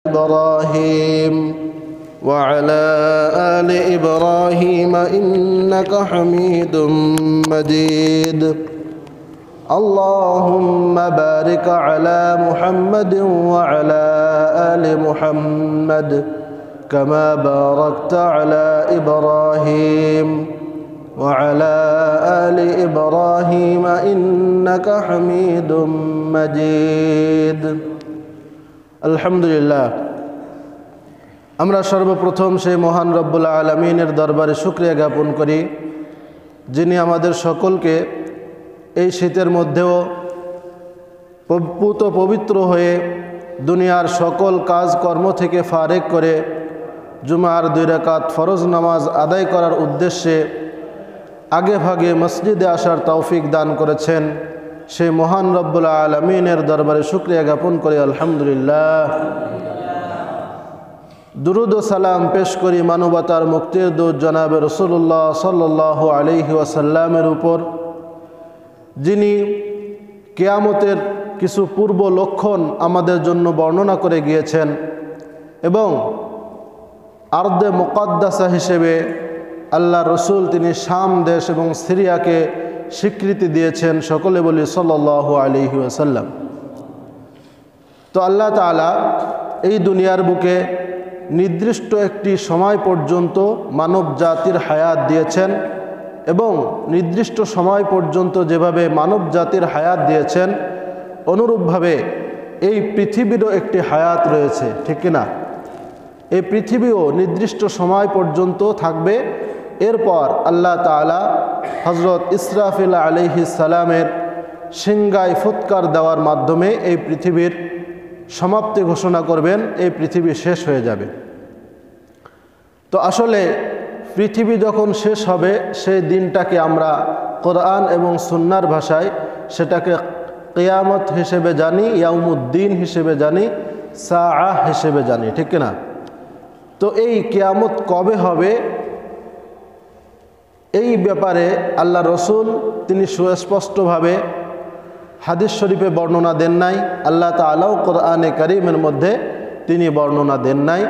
إبراهيم وعلى آل إبراهيم إنك حميد مجيد اللهم بارك على محمد وعلى آل محمد كما باركت على إبراهيم وعلى آل إبراهيم إنك حميد مجيد আলহামদুলিল্লাহ। আমরা সর্বপ্রথম সেই মহান রব্বুল আলামিনের দরবারে শুকরিয়া জ্ঞাপন করি, যিনি আমাদের সকলকে এই শীতের মধ্যেও পবিত্র হয়ে দুনিয়ার সকল কাজকর্ম থেকে ফারেক করে জুমার 2 রাকাত ফরজ নামাজ আদায় করার উদ্দেশ্যে আগে ভাগে মসজিদে আসার তৌফিক দান করেছেন। সেই মহান রব্বুল আলামিনের দরবারে শুকরিয়া জ্ঞাপন করি আলহামদুলিল্লাহ। দুরুদ ও সালাম পেশ করি মানবতার মুক্তির দূত জনাবে রাসূলুল্লাহ সাল্লাল্লাহু আলাইহি ওয়াসাল্লামের উপর, যিনি কিয়ামতের কিছু পূর্ব লক্ষণ আমাদের জন্য বর্ণনা করে গিয়েছেন এবং আরদে মুকাদ্দাসা হিসেবে আল্লাহ রসুল তিনি শাম দেশ এবং সিরিয়াকে স্বীকৃতি দিয়েছেন। সকলে বলি সাল্লাল্লাহু আলাইহি ওয়াসাল্লাম। তো আল্লাহ তাআলা এই দুনিয়ার বুকে নির্দিষ্ট একটি সময় পর্যন্ত মানব জাতির হায়াত দিয়েছেন এবং নির্দিষ্ট সময় পর্যন্ত যেভাবে মানব জাতির হায়াত দিয়েছেন অনুরূপভাবে এই পৃথিবীরও একটি হায়াত রয়েছে, ঠিক কিনা? এই পৃথিবীও নির্দিষ্ট সময় পর্যন্ত থাকবে। এরপর আল্লাহ তাআলা হযরত ইসরাফিল আলাইহিস সালামের সিংগায় ফুৎকার দেওয়ার মাধ্যমে এই পৃথিবীর সমাপ্তি ঘোষণা করবেন, এই পৃথিবী শেষ হয়ে যাবে। তো আসলে পৃথিবী যখন শেষ হবে সেই দিনটাকে আমরা কোরআন এবং সুন্নাহর ভাষায় সেটাকে কিয়ামত হিসেবে জানি, ইয়াউমুদ্দিন হিসেবে জানি, সাআহ হিসেবে জানি, ঠিক কিনা? তো এই কিয়ামত কবে হবে এই ব্যাপারে আল্লাহ রসুল তিনি সুস্পষ্টভাবে হাদিস শরীফে বর্ণনা দেন নাই, আল্লাহ তাআলাও কোরআনে কারীমের মধ্যে তিনি বর্ণনা দেন নাই,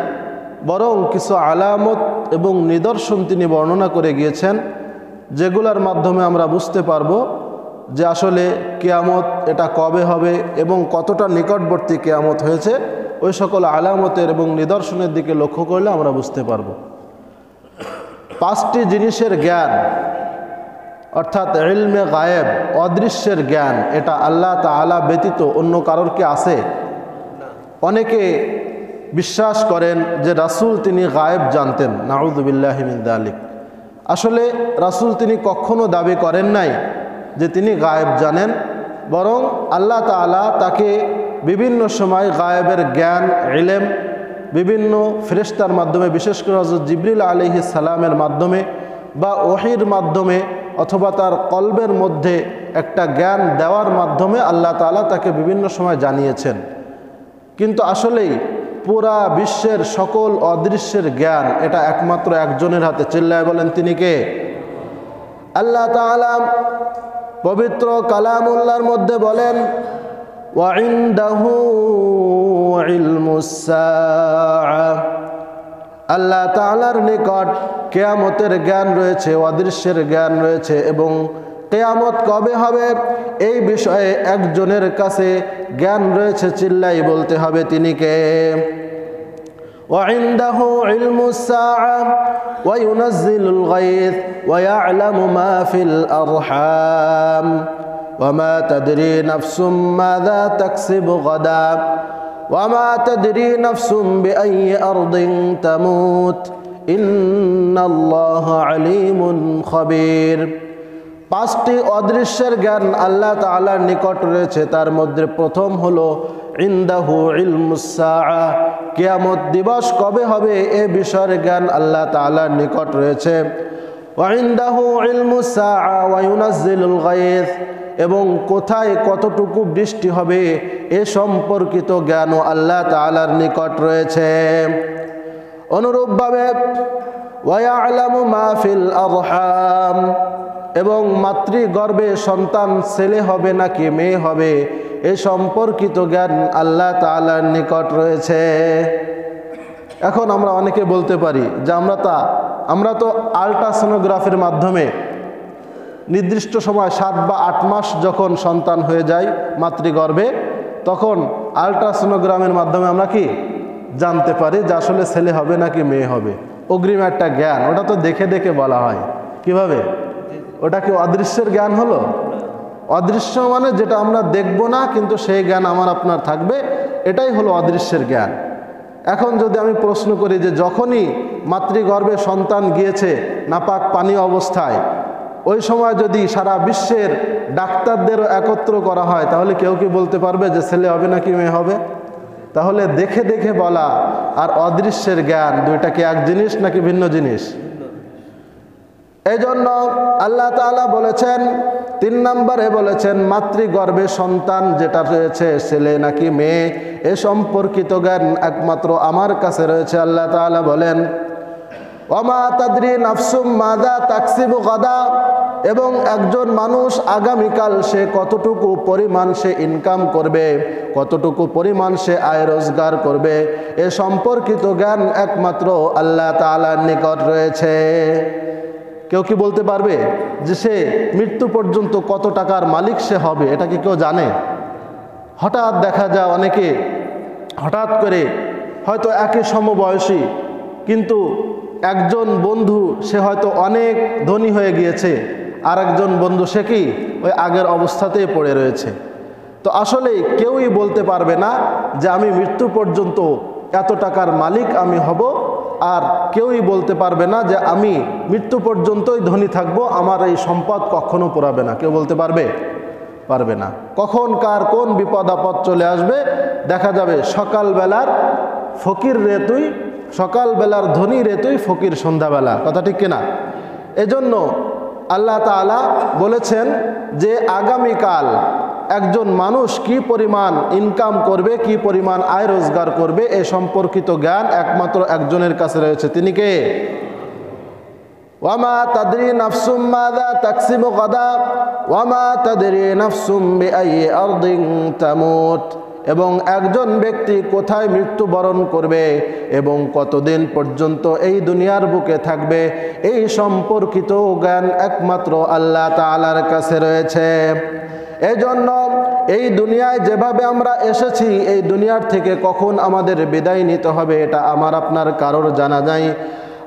বরং কিছু আলামত এবং নিদর্শন তিনি বর্ণনা করে গিয়েছেন, যেগুলোর মাধ্যমে আমরা বুঝতে পারবো যে আসলে কিয়ামত এটা কবে হবে এবং কতটা নিকটবর্তী কিয়ামত হয়েছে। ওই সকল আলামতের এবং নিদর্শনের দিকে লক্ষ্য করলে আমরা বুঝতে পারবো। 5টি জিনিসের জ্ঞান অর্থাৎ ইলমে গায়েব, অদৃশ্যের জ্ঞান, এটা আল্লাহ তাআলা ব্যতীত অন্য কারোর কি আছে? অনেকে বিশ্বাস করেন যে রাসূল তিনি গায়েব জানতেন, নাউযু বিল্লাহি মিন যালিক। আসলে রাসূল তিনি কখনো দাবি করেন নাই যে তিনি গায়েব জানেন, বরং আল্লাহ তাআলা তাকে বিভিন্ন সময় গায়েবের জ্ঞান, ইলম বিভিন্ন ফেরেশতার মাধ্যমে, বিশেষ করে হযরত জিবরিল আলাইহিস সালামের মাধ্যমে বা ওহীর মাধ্যমে অথবা তার কলবের মধ্যে একটা জ্ঞান দেওয়ার মাধ্যমে আল্লাহ তাআলা তাকে বিভিন্ন সময় জানিয়েছেন। কিন্তু আসলেই পুরা বিশ্বের সকল অদৃশ্যের জ্ঞান এটা একমাত্র একজনের হাতে। চিল্লায় বলেন তিনি কে? আল্লাহ তাআলা পবিত্র কালামুল্লাহর মধ্যে বলেন, ওয়াইনদাহু ইলমুস সাআহ, আল্লাহ তাআলার নিকট কিয়ামতের জ্ঞান রয়েছে, অদৃশ্যের জ্ঞান রয়েছে এবং কিয়ামত কবে হবে এই বিষয়ে একজনের কাছে জ্ঞান রয়েছে। চিল্লাই বলতে হবে তিনি কে? ওয়াইনদাহু ইলমুস সাআহ ওয়া ইউনাজ্জিলুল গায়থ ওয়া ইয়া'লামু মা ফিল আরহাম وما تدري نفس ماذا تكسب غدا وما تدري نفس بأي أرض تموت إن الله عليم خبير। 5টি অদৃশ্যের জ্ঞান আল্লাহ তাআলার নিকট রয়েছে। তার মধ্যে প্রথম হলো ইনদাহু ইলমুস সাআহ, কিয়ামত দিবস কবে হবে এ বিষয়ের জ্ঞান আল্লাহ তাআলার নিকট রয়েছে। ওয়া ইনদাহু ইলমুস সাআহ ওয়া ইউনাজ্জিলুল গায়থ, এবং কোথায় কতটুকু বৃষ্টি হবে এ সম্পর্কিত জ্ঞানও আল্লাহ তাআলার নিকট রয়েছে। অনুরূপভাবে ওয়া ইয়া'লামু মা ফিল আরহাম, এবং মাতৃগর্ভে সন্তান ছেলে হবে নাকি মেয়ে হবে এ সম্পর্কিত জ্ঞান আল্লাহ তাআলার নিকট রয়েছে। এখন আমরা অনেকে বলতে পারি যে আমরা তো আল্ট্রাসোনোগ্রাফির মাধ্যমে নির্দিষ্ট সময় 7 বা 8 মাস যখন সন্তান হয়ে যায় মাতৃগর্ভে, তখন আল্ট্রাসোনোগ্রামের মাধ্যমে আমরা কি জানতে পারি যে আসলে ছেলে হবে নাকি মেয়ে হবে। অগ্রিম একটা জ্ঞান, ওটা তো দেখে দেখে বলা হয়। কিভাবে? ওটা কি অদৃশ্যের জ্ঞান হলো? অদৃশ্য মানে যেটা আমরা দেখব না কিন্তু সেই জ্ঞান আমার আপনার থাকবে, এটাই হলো অদৃশ্যের জ্ঞান। এখন যদি আমি প্রশ্ন করি যে যখনই মাতৃগর্ভে সন্তান গিয়েছে নাপাক পানি অবস্থায়, ওই সময় যদি সারা বিশ্বের ডাক্তারদেরও একত্র করা হয়, তাহলে কেউ কি বলতে পারবে যে ছেলে হবে নাকি মেয়ে হবে? তাহলে দেখে দেখে বলা আর অদৃশ্যের জ্ঞান দুইটা কি এক জিনিস নাকি ভিন্ন জিনিস? এই জন্য আল্লাহ তাআলা বলেছেন, 3 নম্বরে বলেছেন মাতৃগর্ভে সন্তান যেটা রয়েছে ছেলে নাকি মেয়ে এ সম্পর্কিত জ্ঞান একমাত্র আমার কাছে রয়েছে। আল্লাহ তাআলা বলেন, ওয়ামা তাদরি নাফসুম মাযা তাকসিবু গাদা, এবং একজন মানুষ আগামীকাল সে কতটুকু পরিমাণ সে ইনকাম করবে, কতটুকু পরিমাণ সে আয় রোজগার করবে এ সম্পর্কিত জ্ঞান একমাত্র আল্লাহ তাআলার নিকট রয়েছে। কেউ কি বলতে পারবে যে সে মৃত্যু পর্যন্ত কত টাকার মালিক সে হবে? এটা কি কেউ জানে? হঠাৎ দেখা যায় অনেকে হঠাৎ করে হয়তো একই সমবয়সী, কিন্তু একজন বন্ধু সে হয়তো অনেক ধনী হয়ে গিয়েছে, আর একজন বন্ধু সে কি ওই আগের অবস্থাতেই পড়ে রয়েছে। তো আসলে কেউই বলতে পারবে না যে আমি মৃত্যু পর্যন্ত এত টাকার মালিক আমি হব, আর কেউই বলতে পারবে না যে আমি মৃত্যু পর্যন্তই ধনী থাকব, আমার এই সম্পদ কখনো পোড়াবে না। কেউ বলতে পারবে না। কখন কার কোন বিপদ আপদ চলে আসবে দেখা যাবে। সকালবেলার ফকির রে তুই, সকালবেলার ধনী রে তুই ফকির সন্ধ্যাবেলা, কথা ঠিক কিনা? এজন্য আল্লাহ তাআলা বলেছেন যে আগামীকাল একজন মানুষ কি পরিমাণ ইনকাম করবে, কি পরিমাণ আয় রোজগার করবে এ সম্পর্কিত জ্ঞান একমাত্র একজনের কাছে রয়েছে। তিনি কে? ওয়ামা তাদরি নাফসুম মাযা তাকসিবু গাদা ওয়ামা তাদরি নাফসুম বিআইয়ি আরদিন তামুত, এবং একজন ব্যক্তি কোথায় মৃত্যুবরণ করবে এবং কতদিন পর্যন্ত এই দুনিয়ার বুকে থাকবে এই সম্পর্কিত জ্ঞান একমাত্র আল্লাহ তাআলার কাছে রয়েছে। এজন্য এই দুনিয়ায় যেভাবে আমরা এসেছি, এই দুনিয়ার থেকে কখন আমাদের বিদায় নিতে হবে এটা আমার আপনার কারোর জানা নাই।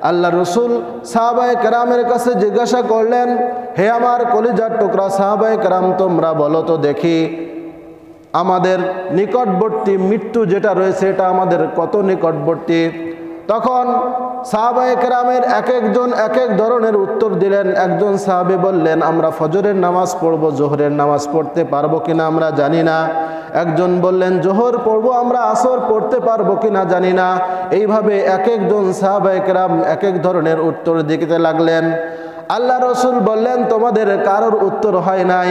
আল্লাহ রসুল সাহাবায়ে কেরামের কাছে জিজ্ঞাসা করলেন, হে আমার কলিজার টুকরা সাহাবায়ে কেরাম, তোমরা বলো তো দেখি আমাদের নিকটবর্তী মৃত্যু যেটা রয়েছে এটা আমাদের কত নিকটবর্তী? তখন সাহাবায়ে কেরামের এক একজন এক এক ধরনের উত্তর দিলেন। একজন সাহাবী বললেন, আমরা ফজরের নামাজ পড়ব, জোহরের নামাজ পড়তে পারবো কিনা আমরা জানি না। একজন বললেন জোহর পড়বো, আমরা আসর পড়তে পারবো কিনা জানি না। এইভাবে এক একজন সাহাবায়ে কেরাম এক এক ধরনের উত্তর দিতে লাগলেন। আল্লাহ রসুল বললেন, তোমাদের কারোর উত্তর হয় নাই,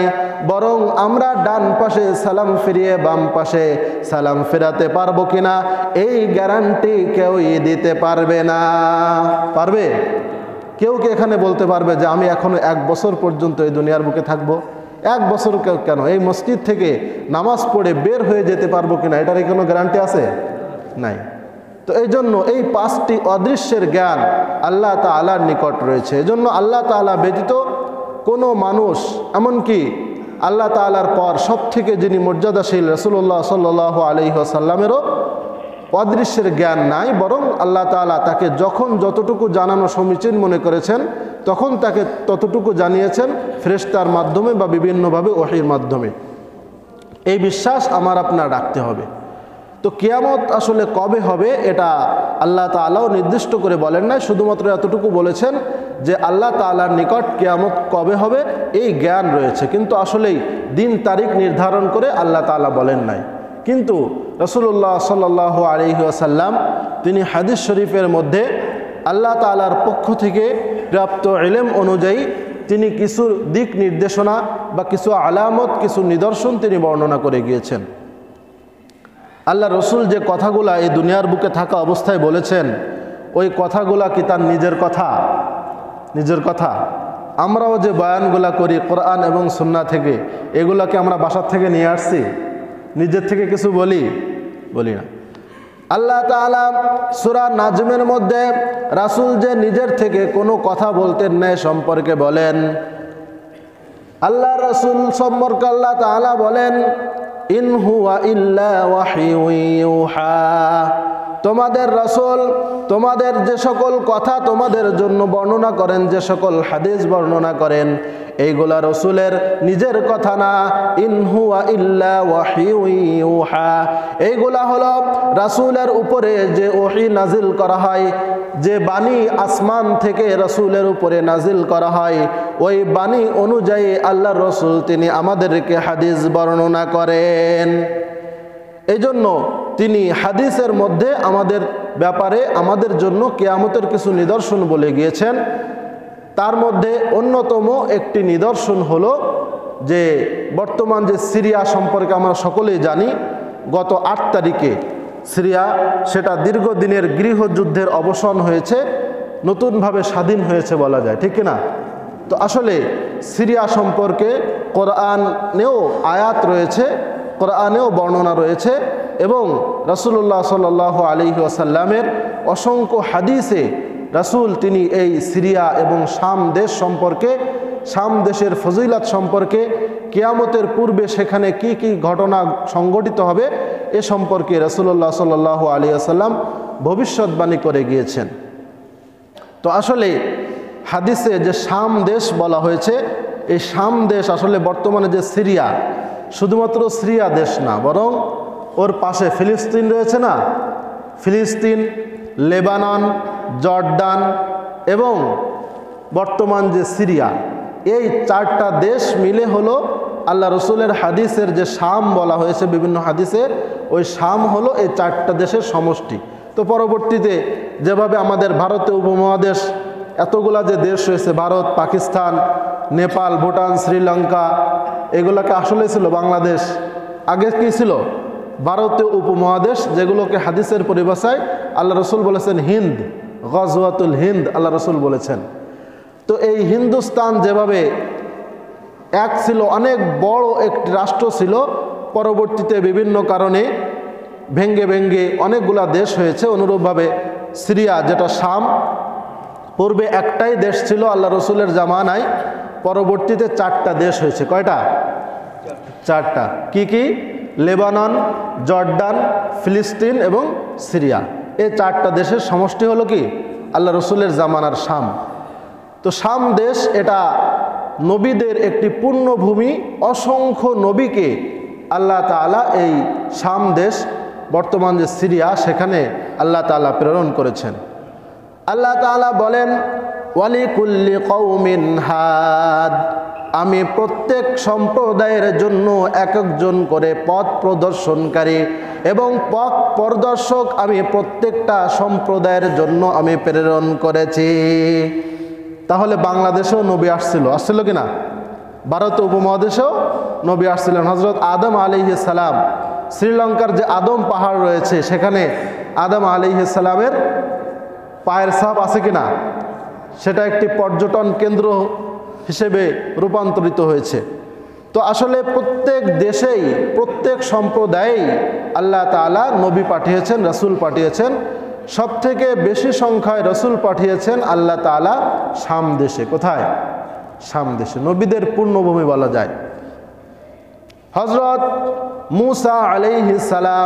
বরং আমরা ডান পাশে সালাম ফিরিয়ে বাম পাশে সালাম ফেরাতে পারবো কিনা এই গ্যারান্টি কেউই দিতে পারবে না। পারবে? কেউ কি এখানে বলতে পারবে যে আমি এখনো 1 বছর পর্যন্ত এই দুনিয়ার বুকে থাকবো? 1 বছর কেন, এই মসজিদ থেকে নামাজ পড়ে বের হয়ে যেতে পারবো কিনা এটার কোনো গ্যারান্টি আছে? নাই। তো এই জন্য এই 5টি অদৃশ্যের জ্ঞান আল্লাহ তাআলার নিকট রয়েছে। এজন্য আল্লাহ তাআলা ব্যতীত কোনো মানুষ, এমনকি আল্লাহ তাআলার পর সব থেকে যিনি মর্যাদাশীল রাসূলুল্লাহ সাল্লাল্লাহু আলাইহি ওয়াসাল্লামেরও অদৃশ্যের জ্ঞান নাই, বরং আল্লাহ তাআলা তাকে যখন যতটুকু জানানো সমীচীন মনে করেছেন তখন তাকে ততটুকু জানিয়েছেন ফেরেশতার মাধ্যমে বা বিভিন্নভাবে ওহীর মাধ্যমে। এই বিশ্বাস আমার আপনার রাখতে হবে। তো কিয়ামত আসলে কবে হবে এটা আল্লাহ তাআলাও নির্দিষ্ট করে বলেন নাই, শুধুমাত্র এতটুকু বলেছেন যে আল্লাহ তাআলার নিকট কিয়ামত কবে হবে এই জ্ঞান রয়েছে, কিন্তু আসলেই দিন তারিখ নির্ধারণ করে আল্লাহ তাআলা বলেন নাই। কিন্তু রাসূলুল্লাহ সাল্লাল্লাহু আলাইহি ওয়াসাল্লাম তিনি হাদিস শরীফের মধ্যে আল্লাহ তাআলার পক্ষ থেকে প্রাপ্ত ইলম অনুযায়ী তিনি কিছু দিক নির্দেশনা বা কিছু আলামত, কিছু নিদর্শন তিনি বর্ণনা করে গিয়েছেন। আল্লাহ রসুল যে কথাগুলা এই দুনিয়ার বুকে থাকা অবস্থায় বলেছেন, ওই কথাগুলা কি তার নিজের কথা? আমরাও যে বয়ানগুলা করি কোরআন এবং সুন্নাহ থেকে, এগুলাকে আমরা বাসার থেকে নিয়ে আসছি? নিজের থেকে কিছু বলি না। আল্লাহ তাআলা সূরা নাজমের মধ্যে রাসূল যে নিজের থেকে কোনো কথা বলতেন না সম্পর্কে বলেন, আল্লাহ রাসূল সম্পর্কে আল্লাহ তাআলা বলেন, ইন হুয়া ইল্লা ওয়াহিয়ুন ইউহা। তোমাদের রাসূল তোমাদের যে সকল কথা তোমাদের জন্য বর্ণনা করেন, যে সকল হাদিস বর্ণনা করেন, এইগুলা রাসূলের নিজের কথা না। ইন হুয়া ইল্লা ওয়াহিয়ুন ইউহা, এইগুলা হলো রাসূলের উপরে যে ওহী নাজিল করা হয়, যে বাণী আসমান থেকে রাসূলের উপরে নাজিল করা হয়, ওই বাণী অনুযায়ী আল্লাহর রাসূল তিনি আমাদেরকে হাদিস বর্ণনা করেন। এই জন্য তিনি হাদিসের মধ্যে আমাদের ব্যাপারে আমাদের জন্য কিয়ামতের কিছু নিদর্শন বলে গিয়েছেন। তার মধ্যে অন্যতম একটি নিদর্শন হলো যে বর্তমান যে সিরিয়া সম্পর্কে আমরা সকলেই জানি, গত 8 তারিখে সিরিয়া সেটা দীর্ঘদিনের গৃহযুদ্ধের অবসান হয়েছে, নতুনভাবে স্বাধীন হয়েছে বলা যায়, ঠিক না? তো আসলে সিরিয়া সম্পর্কে কোরআনেও আয়াত রয়েছে, কোরআনেও বর্ণনা রয়েছে এবং রাসূলুল্লাহ সাল্লাল্লাহু আলাইহি ওয়াসাল্লামের অসংখ্য হাদিসে রাসূল তিনি এই সিরিয়া এবং শাম দেশ সম্পর্কে, শাম দেশের ফজিলত সম্পর্কে, কিয়ামতের পূর্বে সেখানে কি কি ঘটনা সংঘটিত হবে এ সম্পর্কে রাসূলুল্লাহ সাল্লাল্লাহু আলাইহি ওয়াসাল্লাম ভবিষ্যৎবাণী করে গিয়েছেন। তো আসলে হাদিসে যে শাম দেশ বলা হয়েছে, এই শাম দেশ আসলে বর্তমানে যে সিরিয়া, শুধুমাত্র সিরিয়া দেশ না, বরং ওর পাশে ফিলিস্তিন রয়েছে না, ফিলিস্তিন, লেবানন, জর্ডান এবং বর্তমান যে সিরিয়া, এই 4টা দেশ মিলে হলো আল্লাহ রসুলের হাদিসের যে শাম বলা হয়েছে বিভিন্ন হাদিসে, ওই শাম হলো এই 4টা দেশের সমষ্টি। তো পরবর্তীতে যেভাবে আমাদের ভারতীয় উপমহাদেশ এতগুলা যে দেশ রয়েছে, ভারত, পাকিস্তান, নেপাল, ভুটান, শ্রীলঙ্কা, এগুলাকে আসলে ছিল বাংলাদেশ, আগে কি ছিল ভারতীয় উপমহাদেশ, যেগুলোকে হাদিসের পরিভাষায় আল্লাহ রসুল বলেছেন হিন্দ, গজওয়াতুল হিন্দ আল্লাহ রসুল বলেছেন। তো এই হিন্দুস্তান যেভাবে এক ছিল, অনেক বড় একটি রাষ্ট্র ছিল, পরবর্তীতে বিভিন্ন কারণে ভেঙ্গে ভেঙ্গে অনেকগুলা দেশ হয়েছে। অনুরূপভাবে সিরিয়া যেটা শাম, পূর্বে একটাই দেশ ছিল আল্লাহ রসুলের জামানায়, পরবর্তীতে 4টা দেশ হয়েছে। কয়টা? 4টা। কি কি? লেবানন, জর্ডান, ফিলিস্তিন এবং সিরিয়া, এই 4টা দেশের সমষ্টি হলো কি আল্লাহ রসুলের জামানার শাম। তো শাম দেশ এটা নবীদের একটি পুণ্যভূমি, অসংখ্য নবীকে আল্লাহ তাআলা এই শাম দেশ, বর্তমান যে সিরিয়া, সেখানে আল্লাহ তাআলা প্রেরণ করেছেন। আল্লাহ তাআলা বলেন, ওয়ালিকুল্লি কওমিন হাদ, আমি প্রত্যেক সম্প্রদায়ের জন্য এক একজন করে পথ প্রদর্শনকারী এবং পথ প্রদর্শক আমি প্রত্যেকটা সম্প্রদায়ের জন্য আমি প্রেরণ করেছি। তাহলে বাংলাদেশেও নবী আসছিল কি না? ভারত উপমহাদেশেও নবী আসছিলেন। হযরত আদম আলাইহিস সালাম, শ্রীলঙ্কার যে আদম পাহাড় রয়েছে, সেখানে আদম আলাইহিস সালামের পায়ের ছাপ আছে কিনা, সেটা একটি পর্যটন কেন্দ্র হিসেবে রূপান্তরিত হয়েছে। তো আসলে প্রত্যেক দেশেই, প্রত্যেক সম্প্রদায়েই আল্লাহ তাআলা নবী পাঠিয়েছেন, রাসূল পাঠিয়েছেন। সবথেকে বেশি সংখ্যায় রাসূল পাঠিয়েছেন আল্লাহ তাআলা শাম দেশে। কোথায়? শাম দেশে, নবীদের পূর্ণভূমি বলা যায়। হযরত মূসা আলাইহিস সালাম